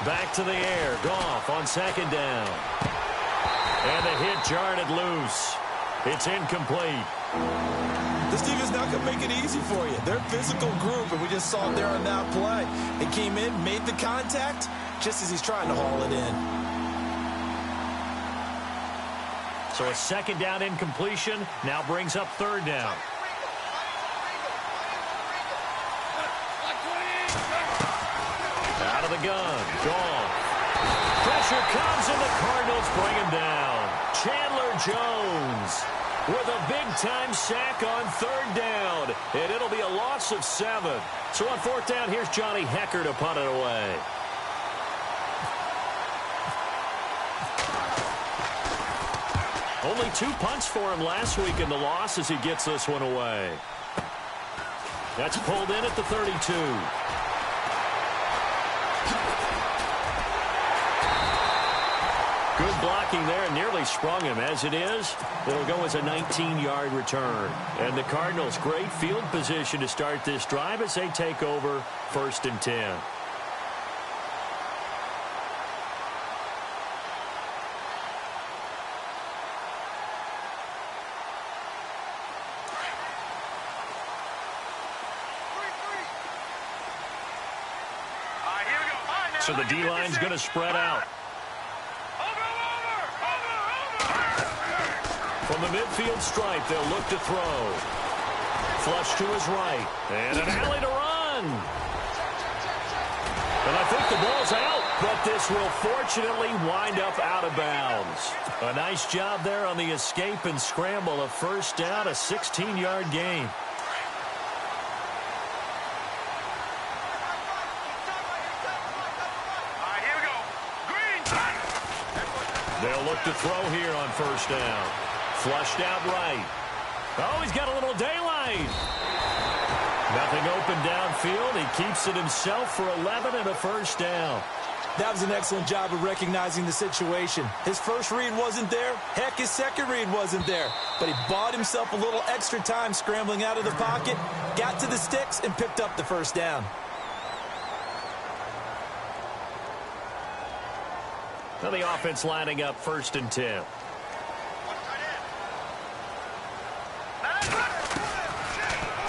Back to the air. Goff on second down. And the hit jarred it loose. It's incomplete. This defense not going to make it easy for you. They're a physical group, and we just saw it there on that play. It came in, made the contact, just as he's trying to haul it in. So a second down incompletion now brings up third down. Out of the gun. Gone. Pressure comes, and the Cardinals bring him down. Chandler Jones with a big-time sack on third down. And it'll be a loss of 7. So on fourth down, here's Johnny Hecker to punt it away. Only 2 punts for him last week in the loss as he gets this one away. That's pulled in at the 32. Good blocking there, nearly sprung him. As it is, it'll go as a 19-yard return. And the Cardinals, great field position to start this drive as they take over 1st and 10. So the D-line's going to spread out. From the midfield stripe, they'll look to throw. Flush to his right. And an alley to run. And I think the ball's out, but this will fortunately wind up out of bounds. A nice job there on the escape and scramble. A first down, a 16-yard gain. They'll look to throw here on first down. Flushed out right. Oh, he's got a little daylight. Nothing open downfield. He keeps it himself for 11 and a first down. That was an excellent job of recognizing the situation. His first read wasn't there. Heck, his second read wasn't there. But he bought himself a little extra time scrambling out of the pocket, got to the sticks, and picked up the first down. Now the offense lining up 1st and 10.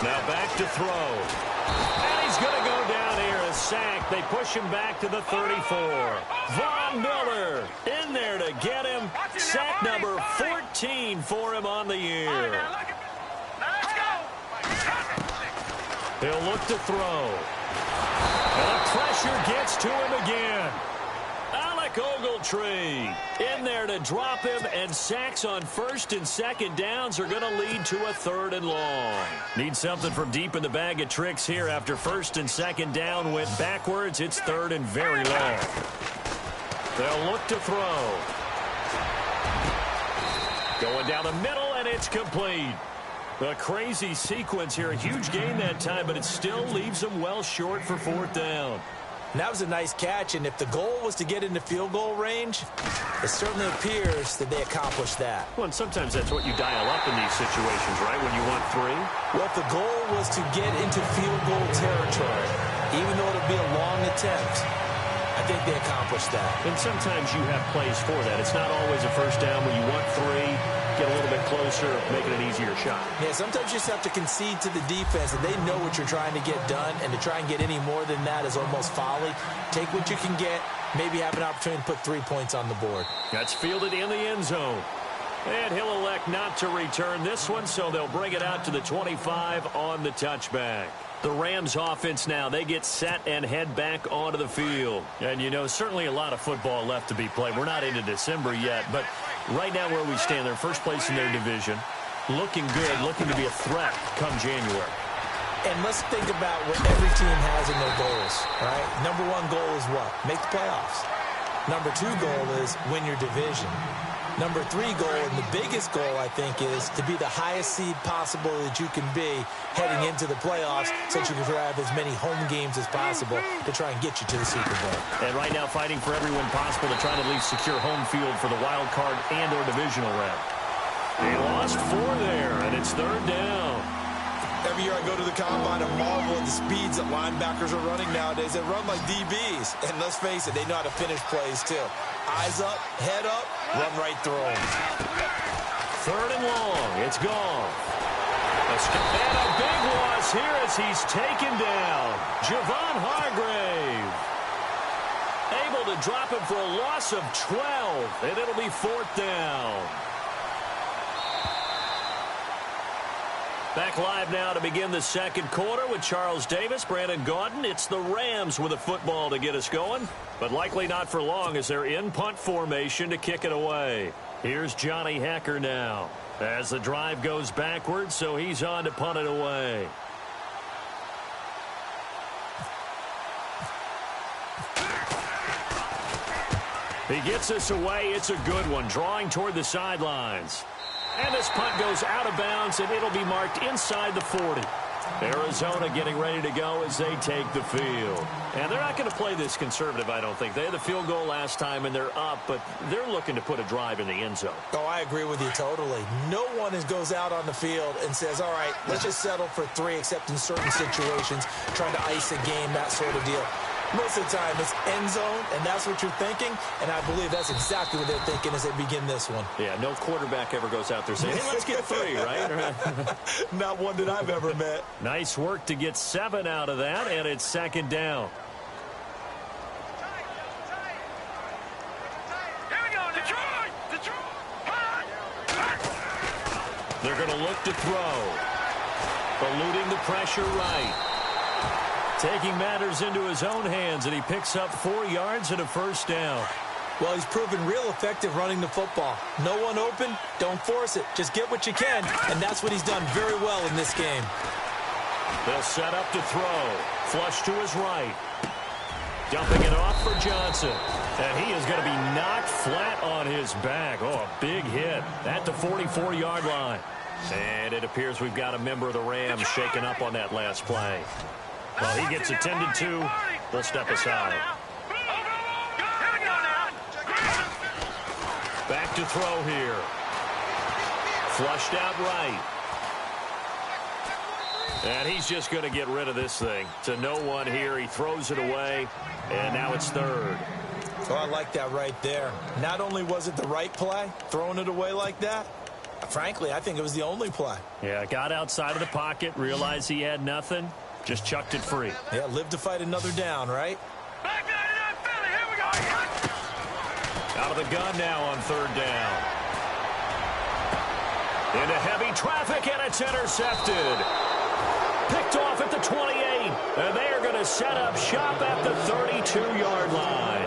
Now back to throw. And he's going to go down here, a sack. They push him back to the 34. Von Miller in there to get him. Sack number 14 for him on the year. He'll look to throw. And the pressure gets to him again. Ogletree in there to drop him, and sacks on 1st and 2nd downs are going to lead to a 3rd and long. Need something from deep in the bag of tricks here after 1st and 2nd down went backwards. It's 3rd and very long. They'll look to throw. Going down the middle, and it's complete. A crazy sequence here. A huge gain that time, but it still leaves them well short for 4th down. And that was a nice catch, and if the goal was to get into field goal range, it certainly appears that they accomplished that. Well, and sometimes that's what you dial up in these situations, right, when you want 3? Well, if the goal was to get into field goal territory, even though it'll be a long attempt, I think they accomplished that. And sometimes you have plays for that. It's not always a first down when you want 3. Get a little bit closer, make it an easier shot. Yeah, sometimes you just have to concede to the defense, and they know what you're trying to get done, and to try and get any more than that is almost folly. Take what you can get, maybe have an opportunity to put 3 points on the board. That's fielded in the end zone. And he'll elect not to return this one, so they'll bring it out to the 25 on the touchback. The Rams offense now, they get set and head back onto the field. And, you know, certainly a lot of football left to be played. We're not into December yet, but right now where we stand, they're first place in their division. Looking good, looking to be a threat come January. And let's think about what every team has in their goals, right? Number 1 goal is what? Make the playoffs. Number 2 goal is win your division. Number 3 goal, and the biggest goal, I think, is to be the highest seed possible that you can be heading into the playoffs so that you can have as many home games as possible to try and get you to the Super Bowl. And right now fighting for every win possible to try to at least secure home field for the wild card and or divisional round. They lost 4 there, and it's 3rd down. Every year I go to the combine and marvel at the speeds that linebackers are running nowadays. They run like DBs. And let's face it, they know how to finish plays too. Eyes up, head up, run right through them. 3rd and long. It's gone. And a big loss here as he's taken down. Javon Hargrave. Able to drop him for a loss of 12. And it'll be 4th down. Back live now to begin the second quarter with Charles Davis, Brandon Gaudin. It's the Rams with a football to get us going, but likely not for long as they're in punt formation to kick it away. Here's Johnny Hecker now as the drive goes backwards, so he's on to punt it away. He gets us away. It's a good one, drawing toward the sidelines. And this punt goes out of bounds, and it'll be marked inside the 40. Arizona getting ready to go as they take the field. And they're not going to play this conservative, I don't think. They had the field goal last time, and they're up, but they're looking to put a drive in the end zone. Oh, I agree with you totally. No one goes out on the field and says, all right, let's just settle for 3, except in certain situations, trying to ice a game, that sort of deal. Most of the time, it's end zone, and that's what you're thinking, and I believe that's exactly what they're thinking as they begin this one. Yeah, no quarterback ever goes out there saying, hey, let's get 3, right? Not one that I've ever met. Nice work to get 7 out of that, and it's 2nd down. Here we go, Detroit! They're going to look to throw. Eluding the pressure right. Taking matters into his own hands, and he picks up 4 yards and a 1st down. Well, he's proven real effective running the football. No one open, don't force it. Just get what you can, and that's what he's done very well in this game. They'll set up to throw. Flush to his right. Dumping it off for Johnson. And he is going to be knocked flat on his back. Oh, a big hit at the 44-yard line. And it appears we've got a member of the Rams shaken up on that last play. Well, he gets attended to. They'll step aside. Back to throw here. Flushed out right. And he's just going to get rid of this thing. To no one here. He throws it away. And now it's 3rd. Oh, I like that right there. Not only was it the right play, throwing it away like that, frankly, I think it was the only play. Yeah, got outside of the pocket, realized he had nothing. Just chucked it free. Yeah, live to fight another down, right? Here we go. Out of the gun now on 3rd down. Into heavy traffic, and it's intercepted. Picked off at the 28, and they are going to set up shop at the 32-yard line.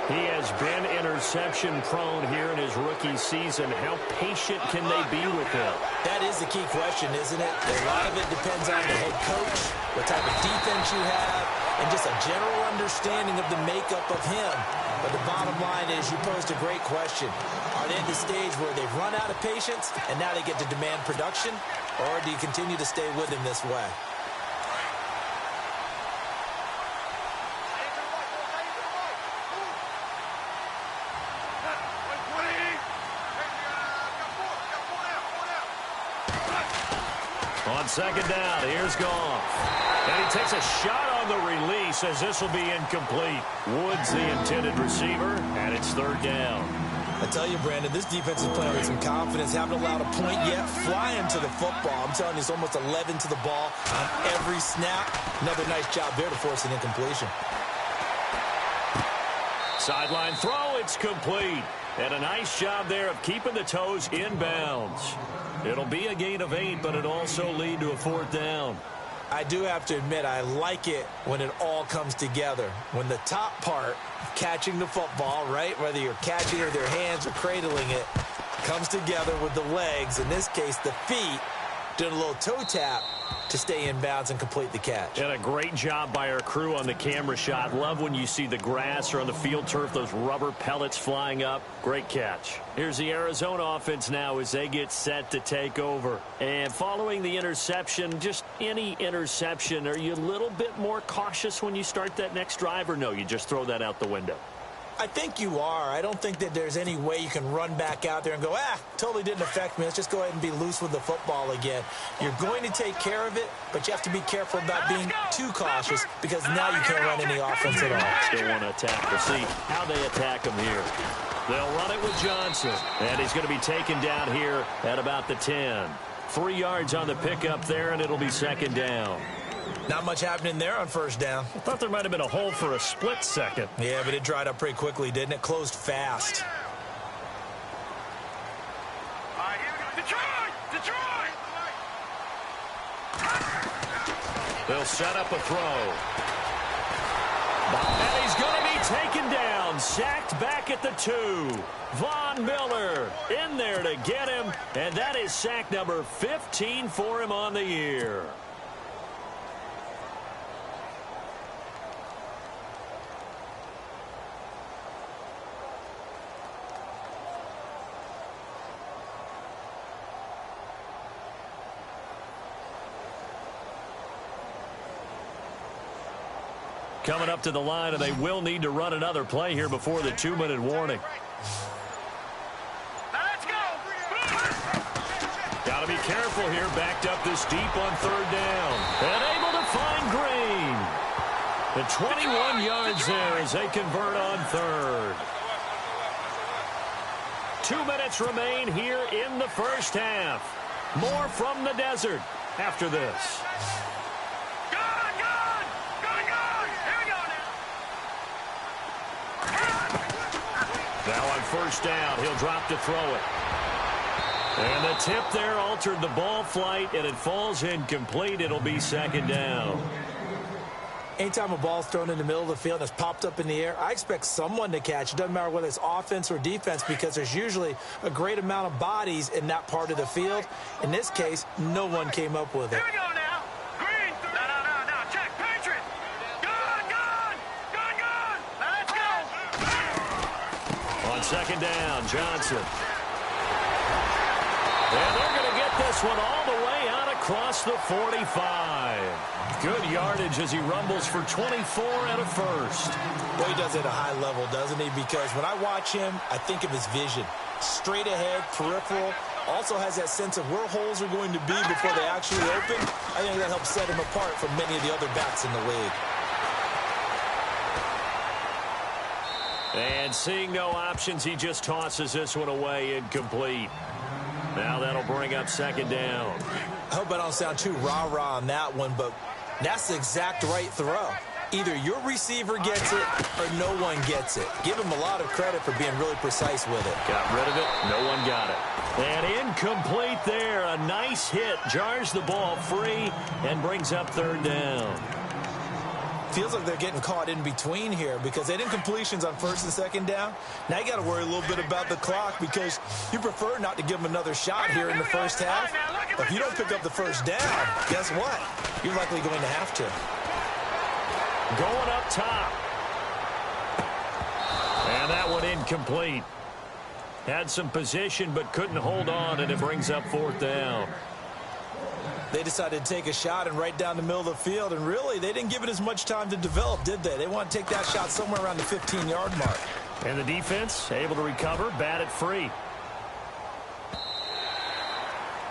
He has been interception-prone here in his rookie season. How patient can they be with him? That is the key question, isn't it? A lot of it depends on the head coach, what type of defense you have, and just a general understanding of the makeup of him. But the bottom line is you posed a great question. Are they at the stage where they've run out of patience, and now they get to demand production? Or do you continue to stay with him this way? On 2nd down, here's Goff. And he takes a shot on the release as this will be incomplete. Woods the intended receiver, and it's 3rd down. I tell you, Brandon, this defense is playing with some confidence. Haven't allowed a point yet. Flying to the football. I'm telling you, it's almost 11 to the ball on every snap. Another nice job there to force an incompletion. Sideline throw, it's complete. And a nice job there of keeping the toes inbounds. It'll be a gain of 8, but it'll also lead to a 4th down. I do have to admit, I like it when it all comes together. When the top part, catching the football, right, whether you're catching it with your hands or cradling it, comes together with the legs, in this case the feet, doing a little toe tap to stay in bounds and complete the catch. And a great job by our crew on the camera shot. Love when you see the grass or on the field turf, those rubber pellets flying up. Great catch. Here's the Arizona offense now as they get set to take over. And following the interception, just any interception, are you a little bit more cautious when you start that next drive, or no, you just throw that out the window? I think you are. I don't think that there's any way you can run back out there and go, totally didn't affect me. Let's just go ahead and be loose with the football again. You're going to take care of it, but you have to be careful about being too cautious because now you can't run any offense at all. Still want to attack. We'll see how they attack him here. They'll run it with Johnson, and he's going to be taken down here at about the 10. 3 yards on the pickup there, and it'll be second down. Not much happening there on first down. I thought there might have been a hole for a split second. Yeah, but it dried up pretty quickly, didn't it? Closed fast. Detroit! Detroit! They'll set up a throw. And he's going to be taken down. Sacked back at the 2. Von Miller in there to get him. And that is sack number 15 for him on the year. Coming up to the line, and they will need to run another play here before the 2-minute warning. Let's go! Got to be careful here, backed up this deep on third down. And able to find Green. The 21 yards there as they convert on third. 2 minutes remain here in the first half. More from the desert after this. Now on first down, he'll drop to throw it. And the tip there altered the ball flight, and it falls incomplete. It'll be second down. Anytime a ball's thrown in the middle of the field and it's popped up in the air, I expect someone to catch. It doesn't matter whether it's offense or defense because there's usually a great amount of bodies in that part of the field. In this case, no one came up with it. Here we go now. Green. No. Check. Patriot. Gun. Let's go. On second down, Johnson. And they're going to get this one all the way out across the 45. Good yardage as he rumbles for 24 and a first. Well, he does it at a high level, doesn't he? Because when I watch him, I think of his vision. Straight ahead, peripheral. Also has that sense of where holes are going to be before they actually open. I think that helps set him apart from many of the other backs in the league. And seeing no options, he just tosses this one away, incomplete. Now that'll bring up second down. I hope I don't sound too rah-rah on that one, but that's the exact right throw. Either your receiver gets it or no one gets it. Give him a lot of credit for being really precise with it. Got rid of it. No one got it. And incomplete there. A nice hit. Jars the ball free and brings up third down. Feels like they're getting caught in between here because they did incompletions on first and second down. Now you got to worry a little bit about the clock because you prefer not to give them another shot here in the first half. But if you don't pick up the first down, guess what? You're likely going to have to. Going up top. And that one incomplete. Had some position but couldn't hold on, and it brings up fourth down. They decided to take a shot and right down the middle of the field, and really, they didn't give it as much time to develop, did they? They want to take that shot somewhere around the 15-yard mark. And the defense able to recover, bat it free.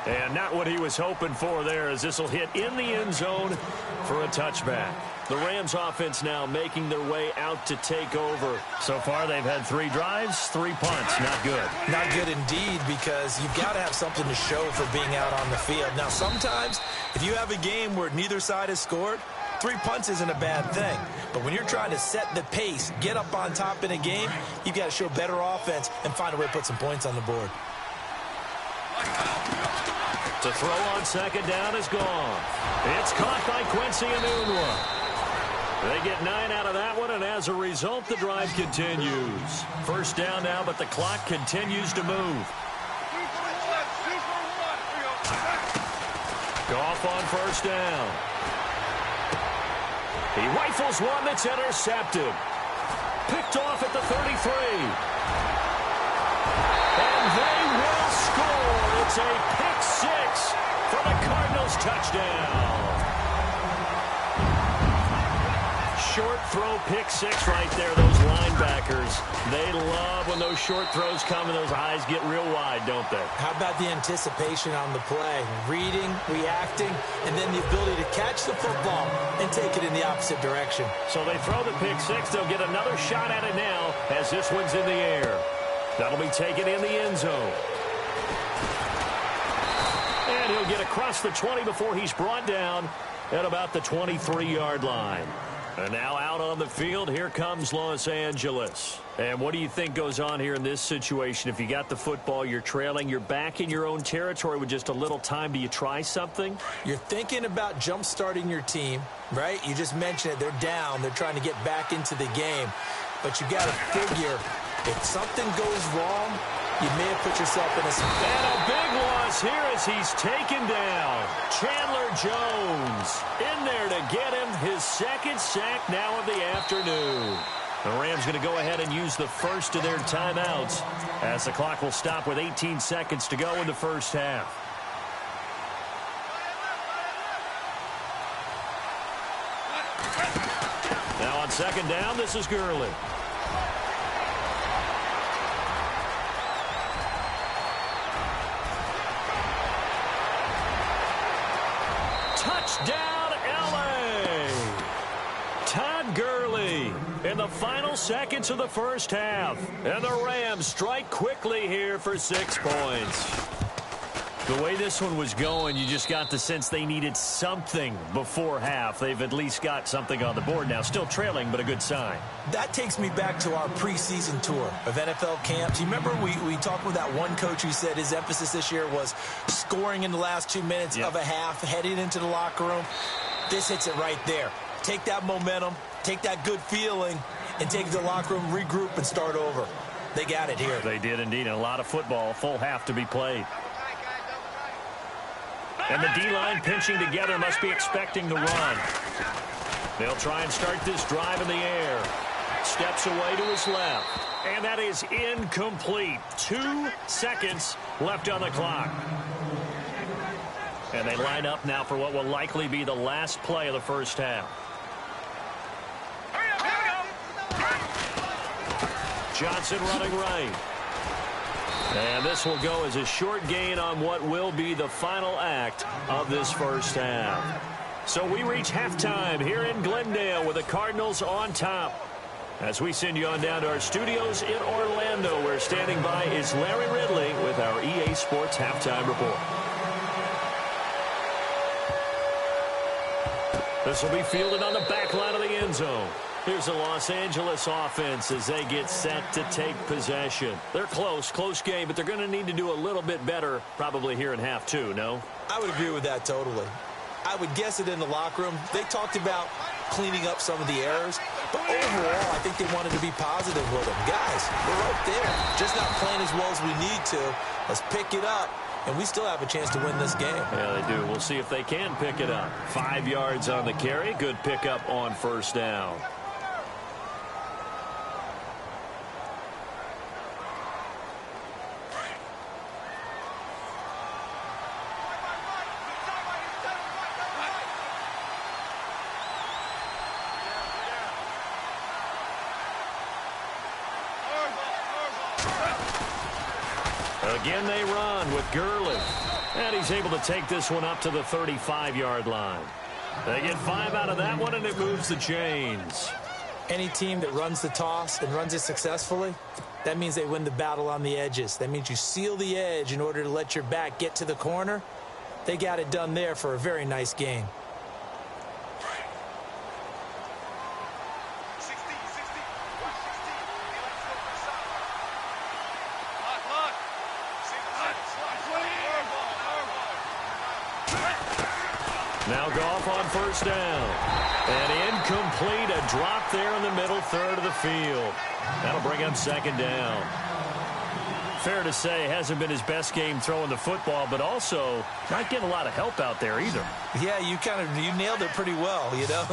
And not what he was hoping for there, as this will hit in the end zone for a touchback. The Rams offense now making their way out to take over. So far, they've had 3 drives, 3 punts. Not good. Not good indeed, because you've got to have something to show for being out on the field. Now, sometimes, if you have a game where neither side has scored, 3 punts isn't a bad thing. But when you're trying to set the pace, get up on top in a game, you've got to show better offense and find a way to put some points on the board. To throw on second down is gone. It's caught by Quincy Enunwa. They get 9 out of that one, and as a result, the drive continues. First down now, but the clock continues to move. Goff on first down. He rifles one that's intercepted. Picked off at the 33. And they will score. It's a pick 6 for the Cardinals touchdown. short throw pick six right there. Those linebackers, they love when those short throws come and those eyes get real wide, don't they? How about the anticipation on the play? Reading, reacting, and then the ability to catch the football and take it in the opposite direction. So they throw the pick six. They'll get another shot at it now as this one's in the air. That'll be taken in the end zone. And he'll get across the 20 before he's brought down at about the 23-yard line. And now out on the field, here comes Los Angeles. And what do you think goes on here in this situation? If you got the football, you're trailing, you're back in your own territory with just a little time. Do you try something? You're thinking about jump-starting your team, right? You just mentioned it. They're down. They're trying to get back into the game. But you got to figure, if something goes wrong, you may have put yourself in a spot. And a big loss here as he's taken down. Chandler Jones in there to get him his second sack now of the afternoon. The Rams going to go ahead and use the first of their timeouts as the clock will stop with 18 seconds to go in the first half. Now on second down, this is Gurley. Touchdown, L.A. Todd Gurley in the final seconds of the first half. And the Rams strike quickly here for 6 points. The way this one was going, you just got the sense they needed something before half. They've at least got something on the board now. Still trailing, but a good sign. That takes me back to our preseason tour of NFL camps. You remember we talked with that one coach who said his emphasis this year was scoring in the last 2 minutes of a half, heading into the locker room. This hits it right there. Take that momentum, take that good feeling, and take it to the locker room, regroup, and start over. They got it here. They did indeed, and a lot of football, full half to be played. And the D-line pinching together, must be expecting the run. They'll try and start this drive in the air. Steps away to his left. And that is incomplete. 2 seconds left on the clock. And they line up now for what will likely be the last play of the first half. Johnson running right. And this will go as a short gain on what will be the final act of this first half. So we reach halftime here in Glendale with the Cardinals on top. As we send you on down to our studios in Orlando, where standing by is Larry Ridley with our EA Sports Halftime Report. This will be fielded on the back line of the end zone. Here's the Los Angeles offense as they get set to take possession. They're close game, but they're going to need to do a little bit better probably here in half two, no? I would agree with that totally. I would guess it in the locker room. They talked about cleaning up some of the errors, but overall, I think they wanted to be positive with them. Guys, we're right there, just not playing as well as we need to. Let's pick it up, and we still have a chance to win this game. Yeah, they do. We'll see if they can pick it up. 5 yards on the carry. Good pickup on first down. Again, they run with Gurley. And he's able to take this one up to the 35-yard line. They get 5 out of that one, and it moves the chains. Any team that runs the toss and runs it successfully, that means they win the battle on the edges. That means you seal the edge in order to let your back get to the corner. They got it done there for a very nice game. Now Goff on first down. And incomplete, a drop there in the middle third of the field. That'll bring up second down. Fair to say, hasn't been his best game throwing the football, but also not getting a lot of help out there either. Yeah, you nailed it pretty well, you know.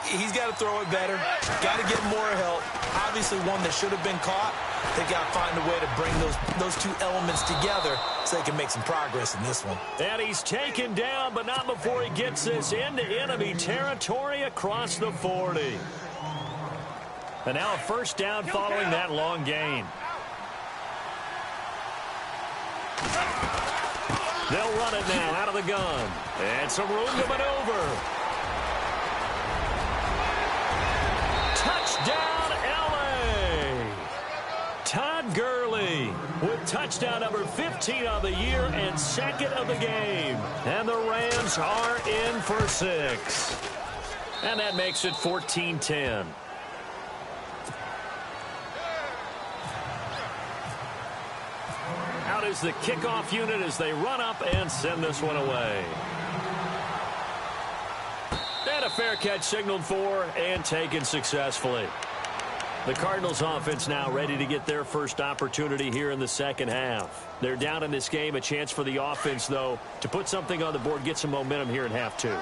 He's got to throw it better, got to get more help, Obviously one that should have been caught. They got to find a way to bring those two elements together so they can make some progress in this one. And he's taken down, but not before he gets this into enemy territory across the 40. And now a first down following that long gain. They'll run it now out of the gun. And some room to maneuver. Touchdown, L.A. Todd Gurley with touchdown number 15 of the year and second of the game. And the Rams are in for 6. And that makes it 14-10. Out is the kickoff unit as they run up and send this one away. And a fair catch signaled for and taken successfully. The Cardinals offense now ready to get their first opportunity here in the second half. They're down in this game. A chance for the offense, though, to put something on the board, get some momentum here in half 2.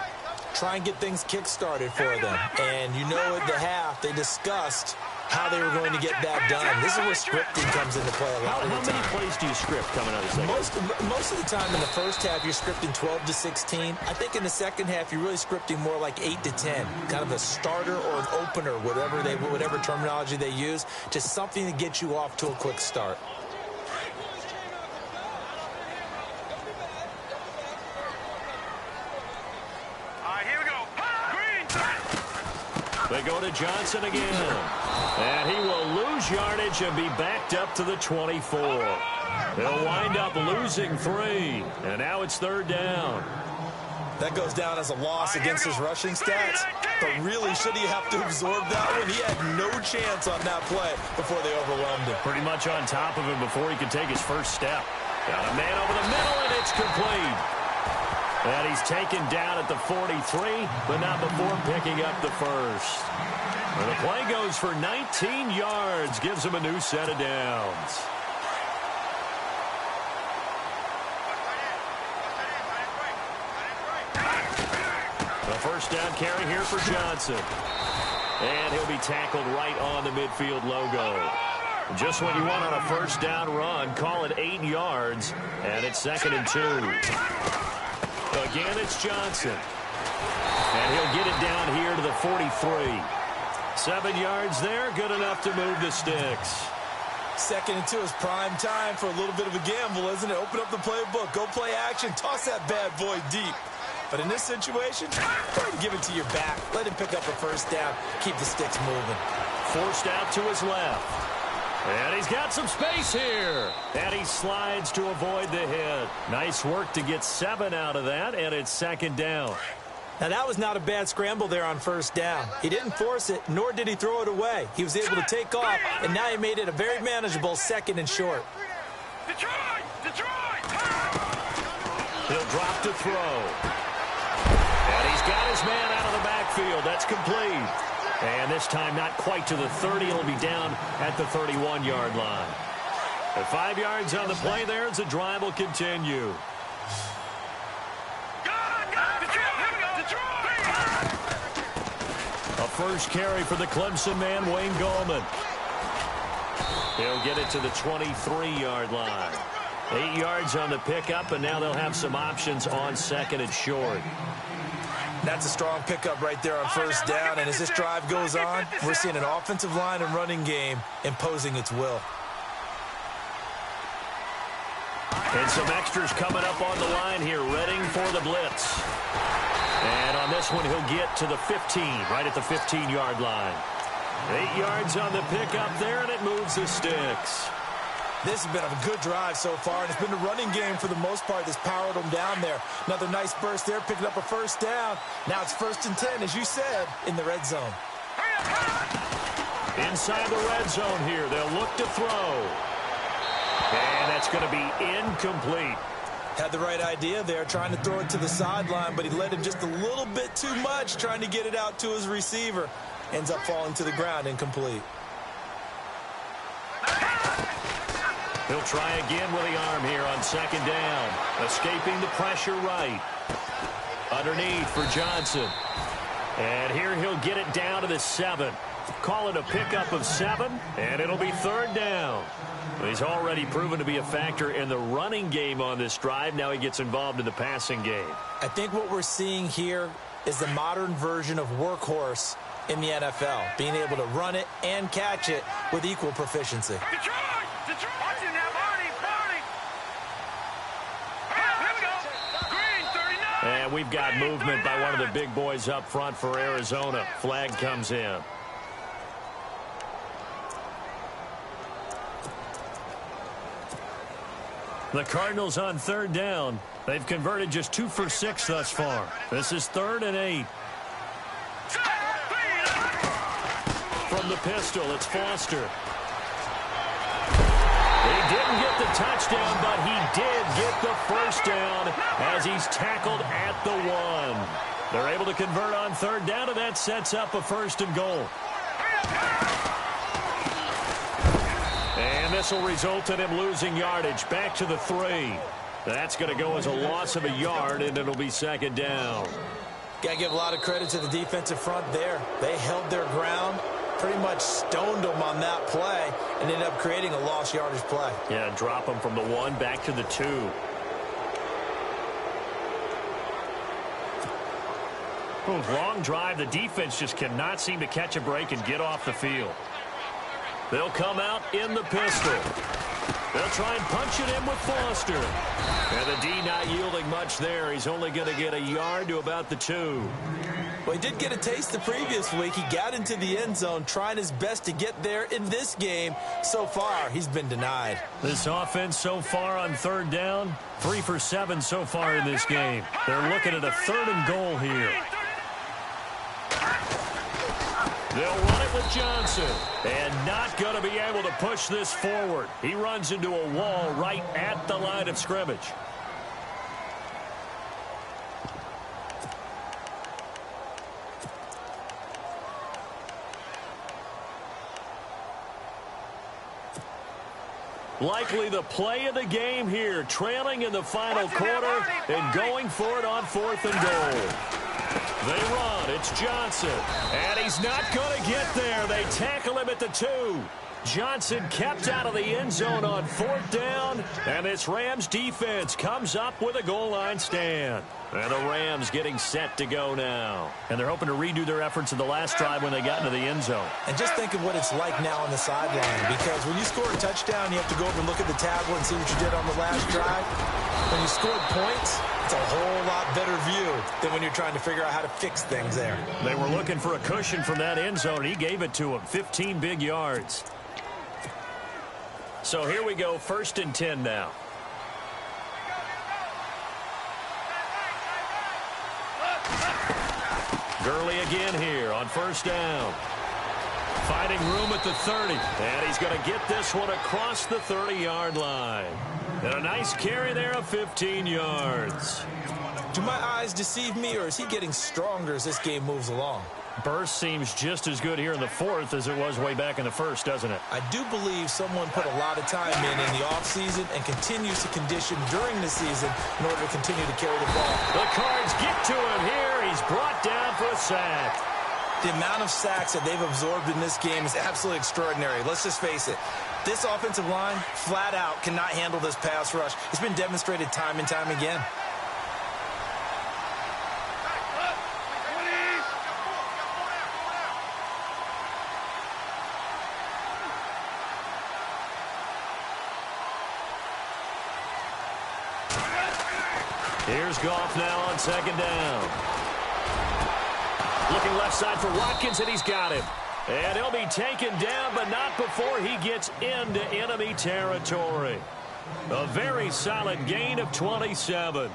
Try and get things kick-started for them. And you know at the half they discussed how they were going to get that done. This is where scripting comes into play a lot of the time. How many plays do you script coming out of the second? Most of the time in the first half, you're scripting 12 to 16. I think in the second half, you're really scripting more like 8 to 10. Kind of a starter or an opener, whatever terminology they use. Just something to get you off to a quick start. They go to Johnson again. And he will lose yardage and be backed up to the 24. They'll wind up losing 3. And now it's third down. That goes down as a loss against his rushing stats. But really, should he have to absorb that one? He had no chance on that play before they overwhelmed him. Pretty much on top of him before he could take his first step. Got a man over the middle, and it's complete. And he's taken down at the 43, but not before picking up the first. And the play goes for 19 yards, gives him a new set of downs. The first down carry here for Johnson. And he'll be tackled right on the midfield logo. Just what you want on a first down run. Call it 8 yards, and it's 2nd and 2. Again, it's Johnson. And he'll get it down here to the 43. 7 yards there, good enough to move the sticks. 2nd and 2 is prime time for a little bit of a gamble, isn't it? Open up the playbook, go play action, toss that bad boy deep. But in this situation, go ahead and give it to your back. Let him pick up a first down, keep the sticks moving. Forced out to his left. And he's got some space here. And he slides to avoid the hit. Nice work to get 7 out of that, and it's 2nd down. Now, that was not a bad scramble there on first down. He didn't force it, nor did he throw it away. He was able to take off, and now he made it a very manageable 2nd and short. Detroit! He'll drop to throw. And he's got his man out of the backfield. That's complete. And this time not quite to the 30. It'll be down at the 31-yard line. At 5 yards on the play there as the drive will continue. A first carry for the Clemson man, Wayne Gallman. He'll get it to the 23-yard line. 8 yards on the pickup, and now they'll have some options on 2nd and short. That's a strong pickup right there on first down, and as this drive goes on, we're seeing an offensive line and running game imposing its will. And some extras coming up on the line here, readying for the blitz. And on this one, he'll get to the 15, right at the 15-yard line. 8 yards on the pickup there, and it moves the sticks. This has been a good drive so far, and it's been the running game for the most part that's powered them down there. Another nice burst there, picking up a first down. Now it's 1st and 10, as you said, in the red zone. Inside the red zone here, they'll look to throw. And that's going to be incomplete. Had the right idea there, trying to throw it to the sideline, but he led him just a little bit too much, trying to get it out to his receiver. Ends up falling to the ground, incomplete. He'll try again with the arm here on 2nd down. Escaping the pressure right. Underneath for Johnson. And here he'll get it down to the 7. Call it a pickup of 7, and it'll be 3rd down. He's already proven to be a factor in the running game on this drive. Now he gets involved in the passing game. I think what we're seeing here is the modern version of workhorse in the NFL, being able to run it and catch it with equal proficiency. Detroit! Detroit! Watching now, Barney! Barney! Here we go! Green 39! And we've got movement by one of the big boys up front for Arizona. Flag comes in. The Cardinals on 3rd down. They've converted just 2 for 6 thus far. This is 3rd and 8. From the pistol, it's Foster. He didn't get the touchdown, but he did get the first down as he's tackled at the 1. They're able to convert on 3rd down, and that sets up a 1st and goal. And this will result in him losing yardage back to the 3. That's going to go as a loss of a yard, and it'll be 2nd down. Got to give a lot of credit to the defensive front there. They held their ground, pretty much stoned them on that play, and ended up creating a lost yardage play. Yeah, drop them from the 1 back to the 2. Long drive. The defense just cannot seem to catch a break and get off the field. They'll come out in the pistol. They'll try and punch it in with Foster. And the D not yielding much there. He's only going to get a yard to about the 2. Well, he did get a taste the previous week. He got into the end zone, trying his best to get there in this game. So far, he's been denied. This offense so far on 3rd down, 3 for 7 so far in this game. They're looking at a 3rd and goal here. They'll run it with Johnson, and not going to be able to push this forward. He runs into a wall right at the line of scrimmage. Likely the play of the game here, trailing in the final quarter and going for it on 4th and goal. They run. It's Johnson. And he's not going to get there. They tackle him at the 2. Johnson kept out of the end zone on 4th down. And this Rams defense comes up with a goal line stand. And the Rams getting set to go now. And they're hoping to redo their efforts in the last drive when they got into the end zone. And just think of what it's like now on the sideline. Because when you score a touchdown, you have to go over and look at the tablet and see what you did on the last drive. When you scored points, it's a whole lot better view than when you're trying to figure out how to fix things there. They were looking for a cushion from that end zone. He gave it to him. 15 big yards. So here we go, 1st and 10 now. Gurley again here on 1st down. Finding room at the 30. And he's going to get this one across the 30-yard line. And a nice carry there of 15 yards. Do my eyes deceive me, or is he getting stronger as this game moves along? Burst seems just as good here in the 4th as it was way back in the 1st, doesn't it? I do believe someone put a lot of time in the offseason and continues to condition during the season in order to continue to carry the ball. The Cards get to him here. He's brought down for a sack. The amount of sacks that they've absorbed in this game is absolutely extraordinary. Let's just face it. This offensive line, flat out, cannot handle this pass rush. It's been demonstrated time and time again. Here's Goff now on 2nd down. Looking left side for Watkins, and he's got him. And he'll be taken down, but not before he gets into enemy territory. A very solid gain of 27.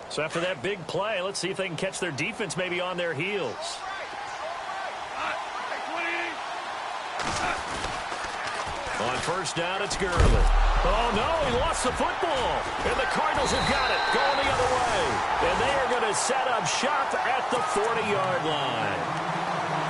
So after that big play, let's see if they can catch their defense maybe on their heels. On 1st down, it's Gurley. Oh, no, he lost the football. And the Cardinals have got it, going the other way. And they are going to set up shop at the 40-yard line.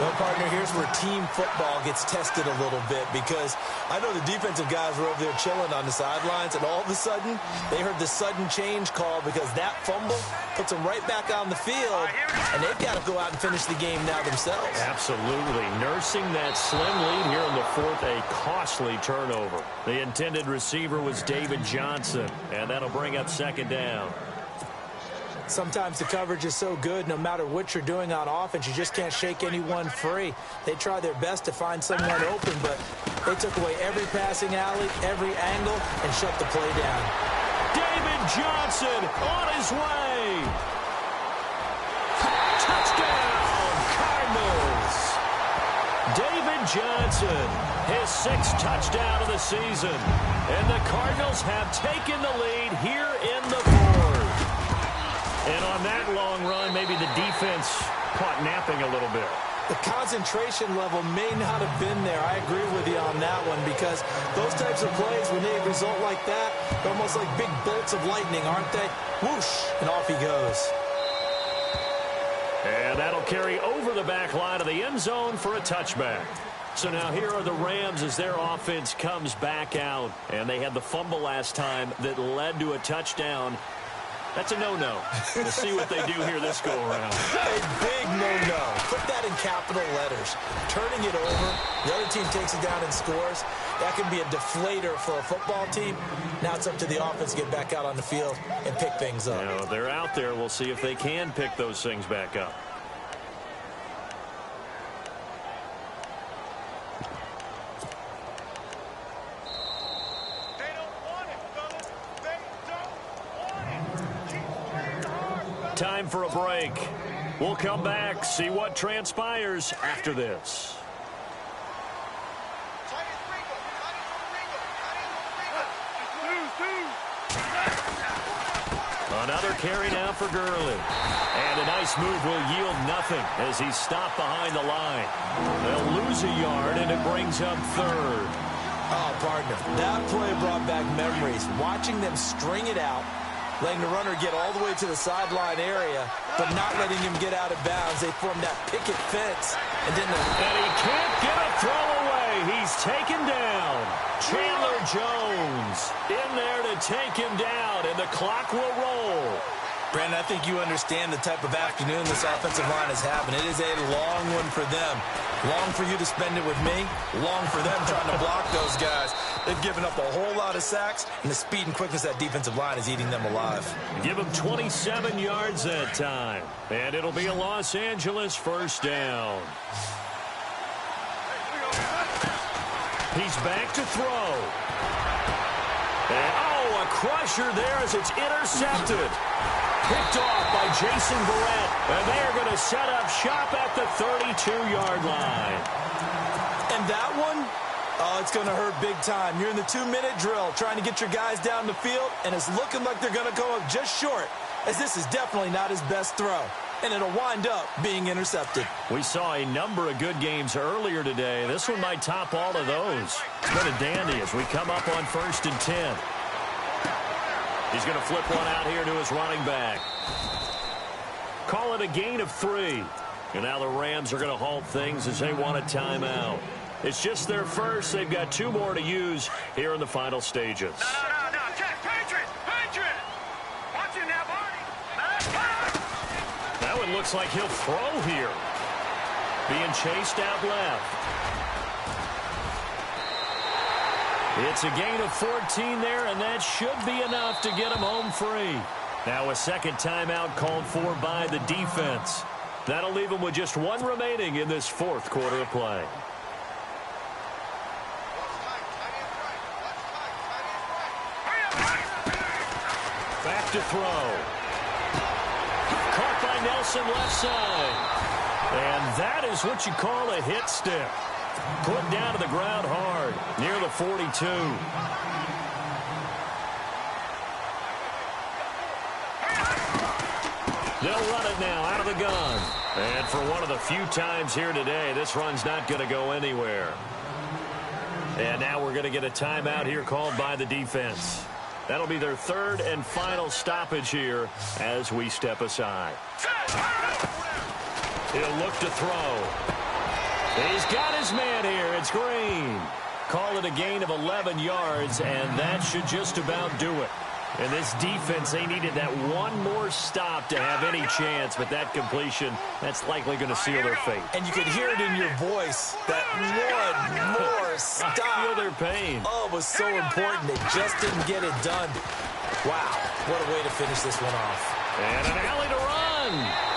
Well, partner, here's where team football gets tested a little bit because I know the defensive guys were over there chilling on the sidelines, and all of a sudden, they heard the sudden change call because that fumble puts them right back on the field, and they've got to go out and finish the game now themselves. Absolutely. Nursing that slim lead here in the fourth, a costly turnover. The intended receiver was David Johnson, and that'll bring up second down. Sometimes the coverage is so good, no matter what you're doing on offense, you just can't shake anyone free. They try their best to find someone open, but they took away every passing alley, every angle, and shut the play down. David Johnson on his way. Touchdown, Cardinals. David Johnson, his sixth touchdown of the season. And the Cardinals have taken the lead here in the fourth. And on that long run, maybe the defense caught napping a little bit. The concentration level may not have been there. I agree with you on that one because those types of plays, when they result like that, they're almost like big bolts of lightning, aren't they? Whoosh, and off he goes. And that'll carry over the back line of the end zone for a touchback. So now here are the Rams as their offense comes back out. And they had the fumble last time that led to a touchdown. That's a no-no. We'll see what they do here this go-around. A big no-no. Put that in capital letters. Turning it over, the other team takes it down and scores. That can be a deflator for a football team. Now it's up to the offense to get back out on the field and pick things up. You know, they're out there. We'll see if they can pick those things back up. Time for a break. We'll come back, see what transpires after this. Another carry now for Gurley. And a nice move will yield nothing as he's stopped behind the line. They'll lose a yard, and it brings up third. Oh, partner, that play brought back memories. Watching them string it out, letting the runner get all the way to the sideline area, but not letting him get out of bounds. They formed that picket fence. And he can't get a throw away. He's taken down. Chandler Jones in there to take him down, and the clock will roll. Brandon, I think you understand the type of afternoon this offensive line is having. It is a long one for them. Long for you to spend it with me. Long for them trying to block those guys. They've given up a whole lot of sacks, and the speed and quickness of that defensive line is eating them alive. Give them 27 yards that time, and it'll be a Los Angeles first down. He's back to throw. And, a crusher there as it's intercepted. Picked off by Jason Verrett, and they're going to set up shop at the 32-yard line. And that one, it's going to hurt big time. You're in the 2-minute drill trying to get your guys down the field, and it's looking like they're going to go up just short, as this is definitely not his best throw. And it'll wind up being intercepted. We saw a number of good games earlier today. This one might top all of those. It's been a dandy as we come up on 1st and 10. He's going to flip one out here to his running back. Call it a gain of 3. And now the Rams are going to halt things as they want a timeout. It's just their first. They've got 2 more to use here in the final stages. No. Check. Patriot. Watch it now, Barney. That one looks like he'll throw here. Being chased out left. It's a gain of 14 there, and that should be enough to get him home free. Now a second timeout called for by the defense. That'll leave him with just 1 remaining in this 4th quarter of play. Back to throw. Caught by Nelson left side. And that is what you call a hit stick. Put down to the ground hard, near the 42. They'll run it now out of the gun. And for one of the few times here today, this run's not going to go anywhere. And now we're going to get a timeout here called by the defense. That'll be their 3rd and final stoppage here as we step aside. He'll look to throw. He's got his man here. It's Green. Call it a gain of 11 yards, and that should just about do it. And this defense, they needed that one more stop to have any chance, but that completion, that's likely going to seal their fate. And you could hear it in your voice, that one more stop. I feel their pain. Oh, it was so important. They just didn't get it done. Wow, what a way to finish this one off. And an alley to run.